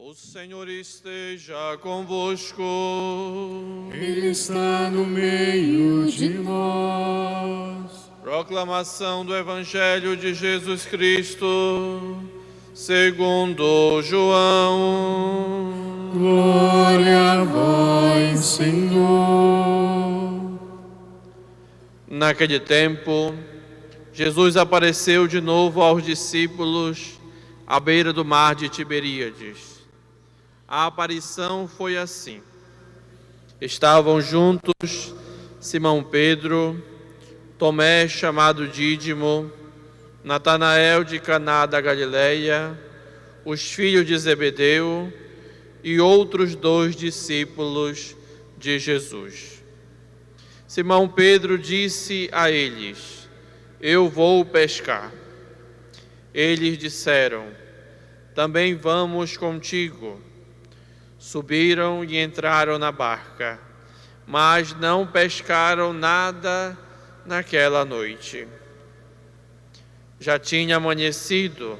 O Senhor esteja convosco. Ele está no meio de nós. Proclamação do Evangelho de Jesus Cristo, segundo João. Glória a vós, Senhor. Naquele tempo, Jesus apareceu de novo aos discípulos à beira do mar de Tiberíades. A aparição foi assim. Estavam juntos Simão Pedro, Tomé, chamado Dídimo, Natanael de Caná da Galileia, os filhos de Zebedeu e outros 2 discípulos de Jesus. Simão Pedro disse a eles: Eu vou pescar. Eles disseram: Também vamos contigo. Subiram e entraram na barca, mas não pescaram nada naquela noite. Já tinha amanhecido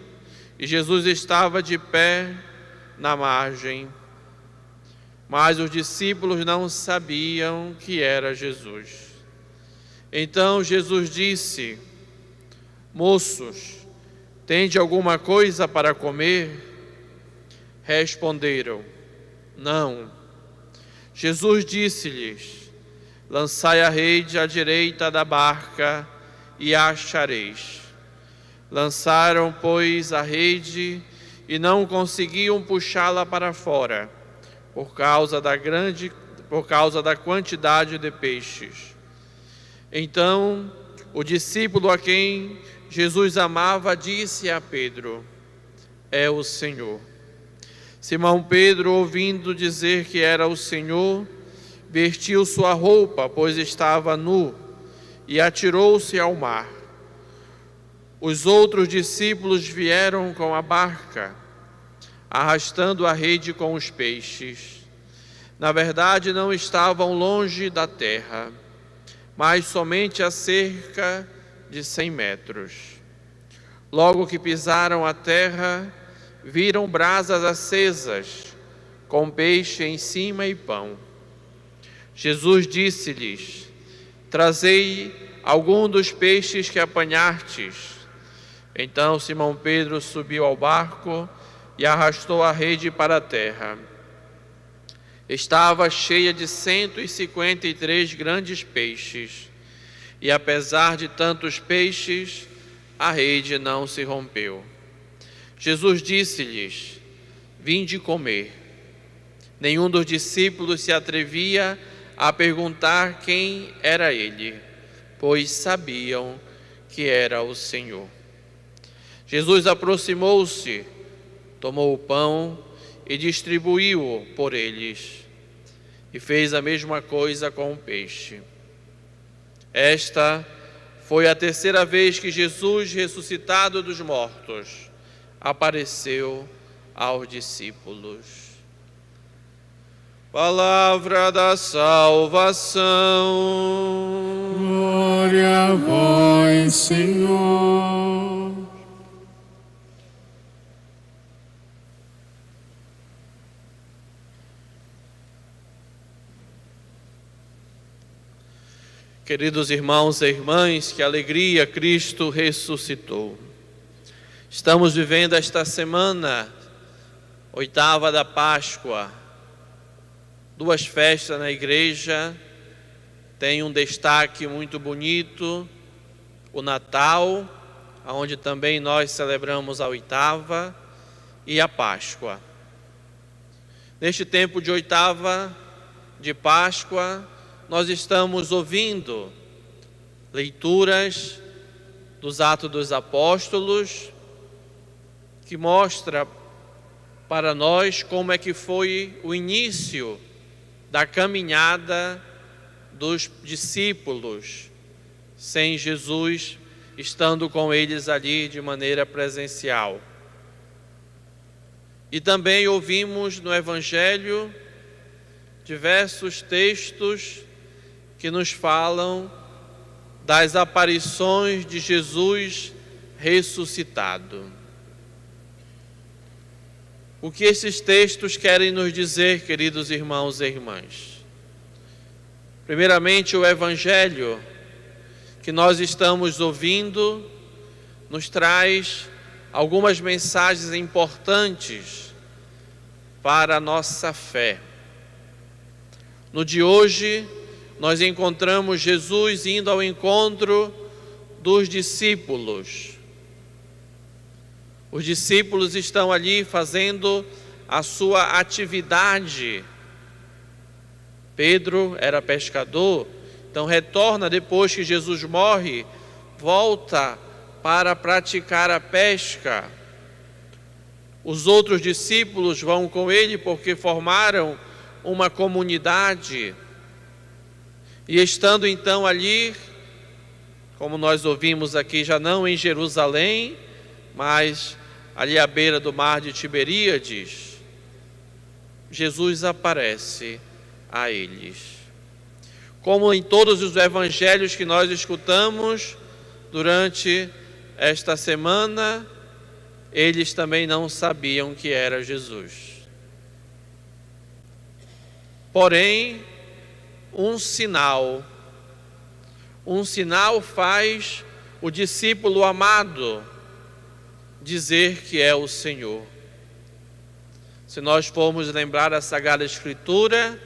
e Jesus estava de pé na margem, mas os discípulos não sabiam que era Jesus. Então Jesus disse: Moços, tende alguma coisa para comer? Responderam: Não. Jesus disse-lhes: Lançai a rede à direita da barca e a achareis. Lançaram, pois, a rede e não conseguiam puxá-la para fora, por causa da quantidade de peixes. Então, o discípulo a quem Jesus amava disse a Pedro: É o Senhor. Simão Pedro, ouvindo dizer que era o Senhor, vestiu sua roupa, pois estava nu, e atirou-se ao mar. Os outros discípulos vieram com a barca, arrastando a rede com os peixes. Na verdade, não estavam longe da terra, mas somente a cerca de 100 metros. Logo que pisaram a terra, viram brasas acesas, com peixe em cima e pão. Jesus disse-lhes: Trazei algum dos peixes que apanhastes. Então Simão Pedro subiu ao barco e arrastou a rede para a terra. Estava cheia de 153 grandes peixes, e apesar de tantos peixes, a rede não se rompeu. Jesus disse-lhes: Vinde comer. Nenhum dos discípulos se atrevia a perguntar quem era ele, pois sabiam que era o Senhor. Jesus aproximou-se, tomou o pão e distribuiu-o por eles, e fez a mesma coisa com o peixe. Esta foi a 3ª vez que Jesus, ressuscitado dos mortos, apareceu aos discípulos. Palavra da salvação. Glória a vós, Senhor. Queridos irmãos e irmãs, que alegria, Cristo ressuscitou. Estamos vivendo esta semana, 8ª da Páscoa, 2 festas na igreja, tem um destaque muito bonito, o Natal, onde também nós celebramos a 8ª, e a Páscoa. Neste tempo de 8ª de Páscoa, nós estamos ouvindo leituras dos Atos dos Apóstolos, que mostra para nós como é que foi o início da caminhada dos discípulos, sem Jesus estando com eles ali de maneira presencial. E também ouvimos no Evangelho diversos textos que nos falam das aparições de Jesus ressuscitado. O que esses textos querem nos dizer, queridos irmãos e irmãs? Primeiramente, o Evangelho que nós estamos ouvindo nos traz algumas mensagens importantes para a nossa fé. No de hoje, nós encontramos Jesus indo ao encontro dos discípulos. Os discípulos estão ali fazendo a sua atividade. Pedro era pescador, então retorna depois que Jesus morre, volta para praticar a pesca. Os outros discípulos vão com ele porque formaram uma comunidade. E estando então ali, como nós ouvimos aqui, já não em Jerusalém, mas ali à beira do mar de Tiberíades, Jesus aparece a eles. Como em todos os evangelhos que nós escutamos durante esta semana, eles também não sabiam que era Jesus. Porém, um sinal faz o discípulo amado dizer que é o Senhor. Se nós formos lembrar a Sagrada Escritura,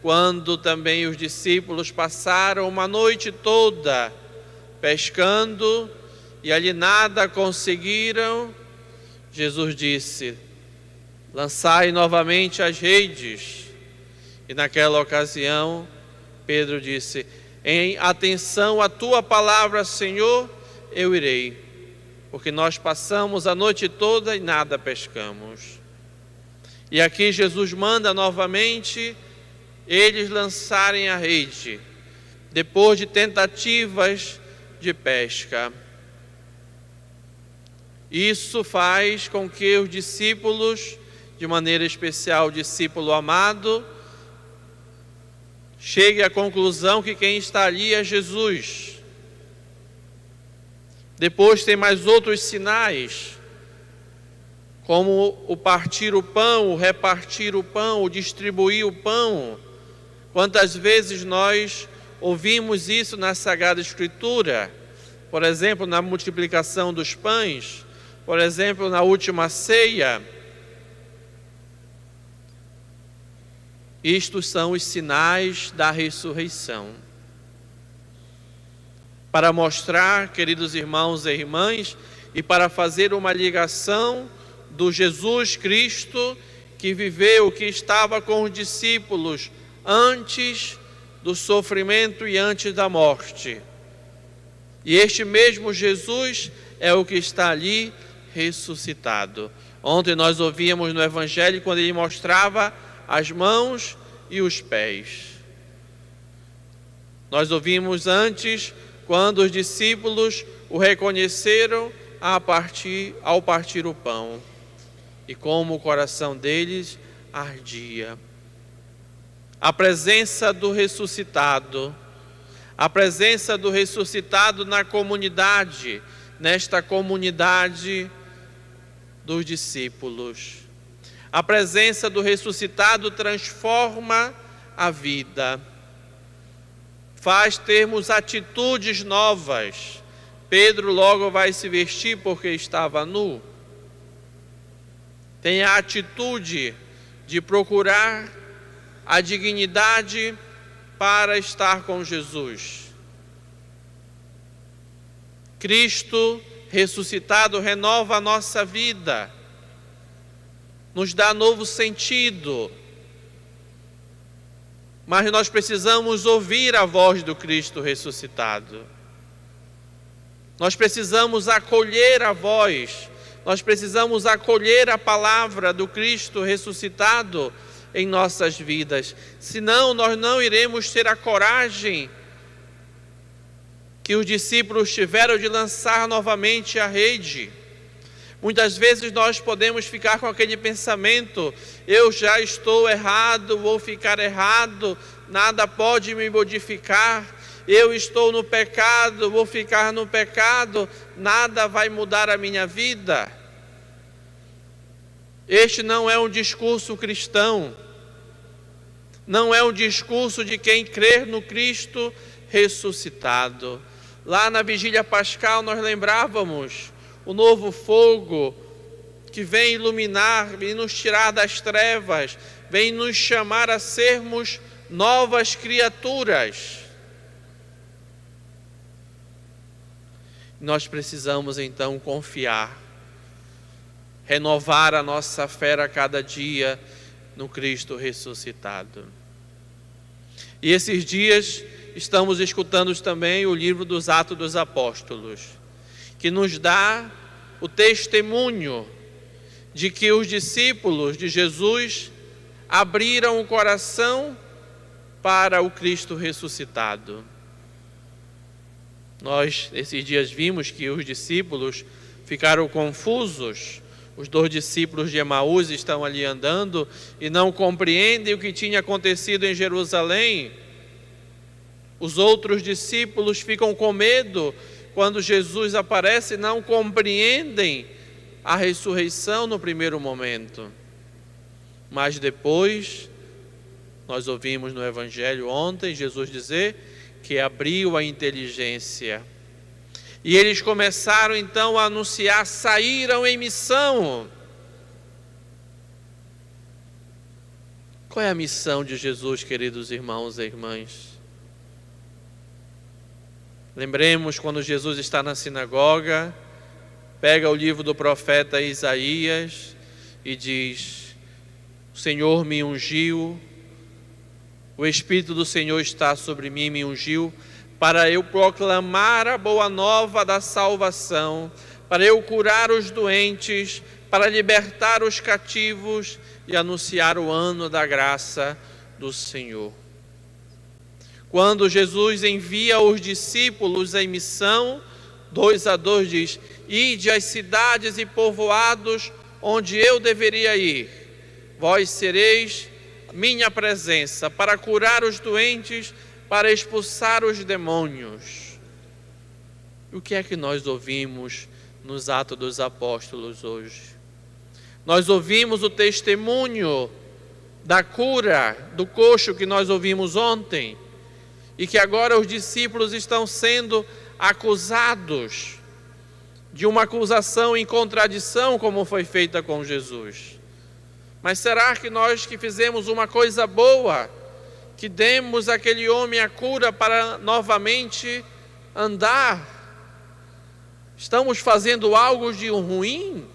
quando também os discípulos passaram uma noite toda pescando e ali nada conseguiram, Jesus disse: lançai novamente as redes. E naquela ocasião, Pedro disse: em atenção à tua palavra, Senhor, eu irei, porque nós passamos a noite toda e nada pescamos. E aqui Jesus manda novamente eles lançarem a rede, depois de tentativas de pesca. Isso faz com que os discípulos, de maneira especial o discípulo amado, chegue à conclusão que quem está ali é Jesus. Depois tem mais outros sinais, como o partir o pão, o repartir o pão, o distribuir o pão. Quantas vezes nós ouvimos isso na Sagrada Escritura? Por exemplo, na multiplicação dos pães, por exemplo, na última ceia. Estes são os sinais da ressurreição. Para mostrar, queridos irmãos e irmãs, e para fazer uma ligação do Jesus Cristo que viveu, que estava com os discípulos antes do sofrimento e antes da morte. E este mesmo Jesus é o que está ali ressuscitado. Ontem nós ouvíamos no Evangelho quando ele mostrava as mãos e os pés. Nós ouvimos antes quando os discípulos o reconheceram ao partir o pão, e como o coração deles ardia. A presença do ressuscitado na comunidade, nesta comunidade dos discípulos. A presença do ressuscitado transforma a vida, faz termos atitudes novas. Pedro logo vai se vestir porque estava nu. Tem a atitude de procurar a dignidade para estar com Jesus. Cristo ressuscitado renova a nossa vida, nos dá novo sentido. Mas nós precisamos ouvir a voz do Cristo ressuscitado. Nós precisamos acolher a voz, nós precisamos acolher a palavra do Cristo ressuscitado em nossas vidas. Senão nós não iremos ter a coragem que os discípulos tiveram de lançar novamente a rede. Muitas vezes nós podemos ficar com aquele pensamento: eu já estou errado, vou ficar errado, nada pode me modificar. Eu estou no pecado, vou ficar no pecado, nada vai mudar a minha vida. Este não é um discurso cristão, não é um discurso de quem crê no Cristo ressuscitado. Lá na vigília pascal nós lembrávamos o novo fogo que vem iluminar, vem nos tirar das trevas, vem nos chamar a sermos novas criaturas. Nós precisamos então confiar, renovar a nossa fé a cada dia no Cristo ressuscitado. E esses dias estamos escutando também o livro dos Atos dos Apóstolos, que nos dá o testemunho de que os discípulos de Jesus abriram o coração para o Cristo ressuscitado. Nós, esses dias, vimos que os discípulos ficaram confusos. Os 2 discípulos de Emaús estão ali andando e não compreendem o que tinha acontecido em Jerusalém. Os outros discípulos ficam com medo quando Jesus aparece e não compreendem a ressurreição no primeiro momento. Mas depois, nós ouvimos no Evangelho ontem Jesus dizer que abriu a inteligência. E eles começaram então a anunciar, saíram em missão. Qual é a missão de Jesus, queridos irmãos e irmãs? Lembremos quando Jesus está na sinagoga, pega o livro do profeta Isaías e diz: o Senhor me ungiu, o Espírito do Senhor está sobre mim, me ungiu, para eu proclamar a boa nova da salvação, para eu curar os doentes, para libertar os cativos e anunciar o ano da graça do Senhor. Quando Jesus envia os discípulos em missão, 2:2 diz: ide às cidades e povoados onde eu deveria ir, vós sereis minha presença para curar os doentes, para expulsar os demônios. E o que é que nós ouvimos nos Atos dos Apóstolos hoje? Nós ouvimos o testemunho da cura do coxo que nós ouvimos ontem, e que agora os discípulos estão sendo acusados de uma acusação em contradição, como foi feita com Jesus. Mas será que nós que fizemos uma coisa boa, que demos àquele homem a cura para novamente andar, estamos fazendo algo de ruim?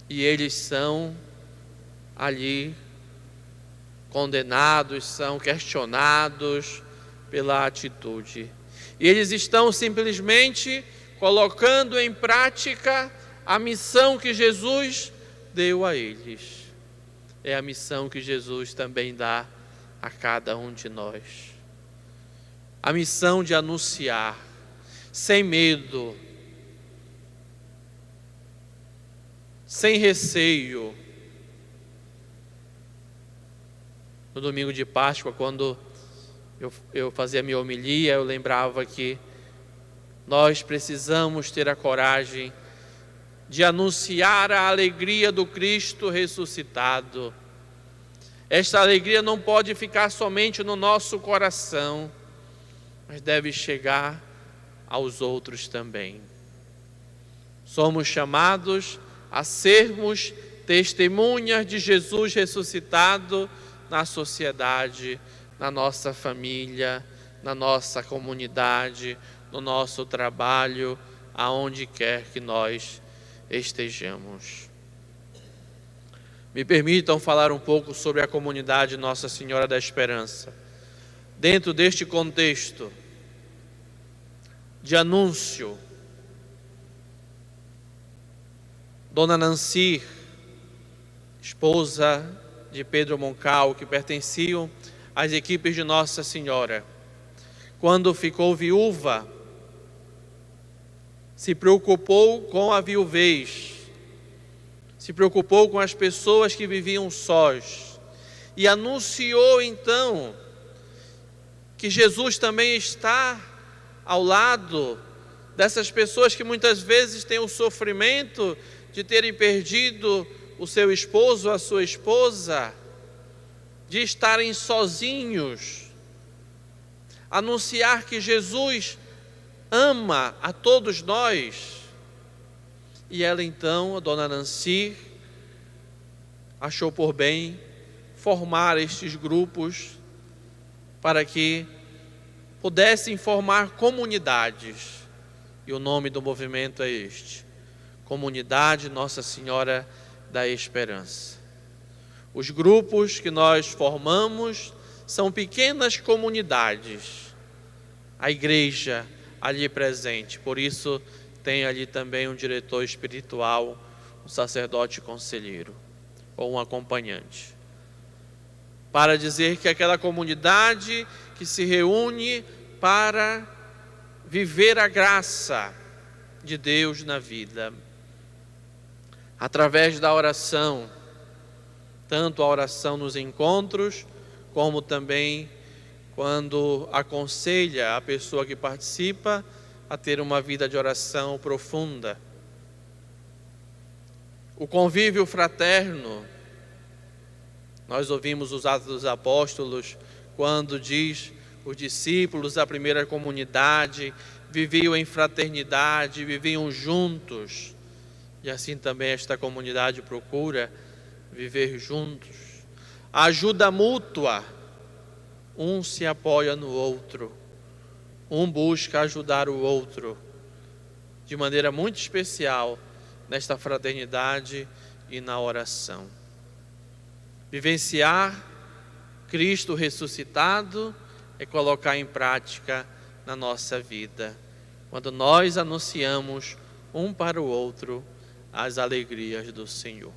E eles são ali condenados, são questionados pela atitude. E eles estão simplesmente colocando em prática a missão que Jesus deu a eles. É a missão que Jesus também dá a cada um de nós. A missão de anunciar, sem medo, sem receio. No domingo de Páscoa, quando eu fazia minha homilia, eu lembrava que nós precisamos ter a coragem de anunciar a alegria do Cristo ressuscitado. Esta alegria não pode ficar somente no nosso coração, mas deve chegar aos outros também. Somos chamados a sermos testemunhas de Jesus ressuscitado na sociedade, na nossa família, na nossa comunidade, no nosso trabalho, aonde quer que nós estejamos. Me permitam falar um pouco sobre a comunidade Nossa Senhora da Esperança. Dentro deste contexto de anúncio, Dona Nancy, esposa de Pedro Moncal, que pertenciam às equipes de Nossa Senhora, quando ficou viúva, se preocupou com a viuvez, se preocupou com as pessoas que viviam sós e anunciou então que Jesus também está ao lado dessas pessoas que muitas vezes têm o sofrimento de terem perdido o seu esposo, a sua esposa, de estarem sozinhos, anunciar que Jesus ama a todos nós. E ela então, a dona Nancy, achou por bem formar estes grupos para que pudessem formar comunidades. E o nome do movimento é este: Comunidade Nossa Senhora da Esperança. Os grupos que nós formamos são pequenas comunidades. A igreja ali presente, por isso tem ali também um diretor espiritual, um sacerdote conselheiro ou um acompanhante, para dizer que aquela comunidade que se reúne para viver a graça de Deus na vida, através da oração, tanto a oração nos encontros, como também quando aconselha a pessoa que participa a ter uma vida de oração profunda. O convívio fraterno, nós ouvimos os Atos dos Apóstolos, quando diz os discípulos da primeira comunidade viviam em fraternidade, viviam juntos, e assim também esta comunidade procura viver juntos. A ajuda mútua, um se apoia no outro, um busca ajudar o outro, de maneira muito especial nesta fraternidade e na oração. Vivenciar Cristo ressuscitado é colocar em prática na nossa vida, quando nós anunciamos um para o outro as alegrias do Senhor.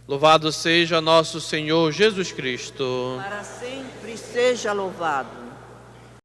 Louvado seja nosso Senhor Jesus Cristo. Para sempre seja louvado.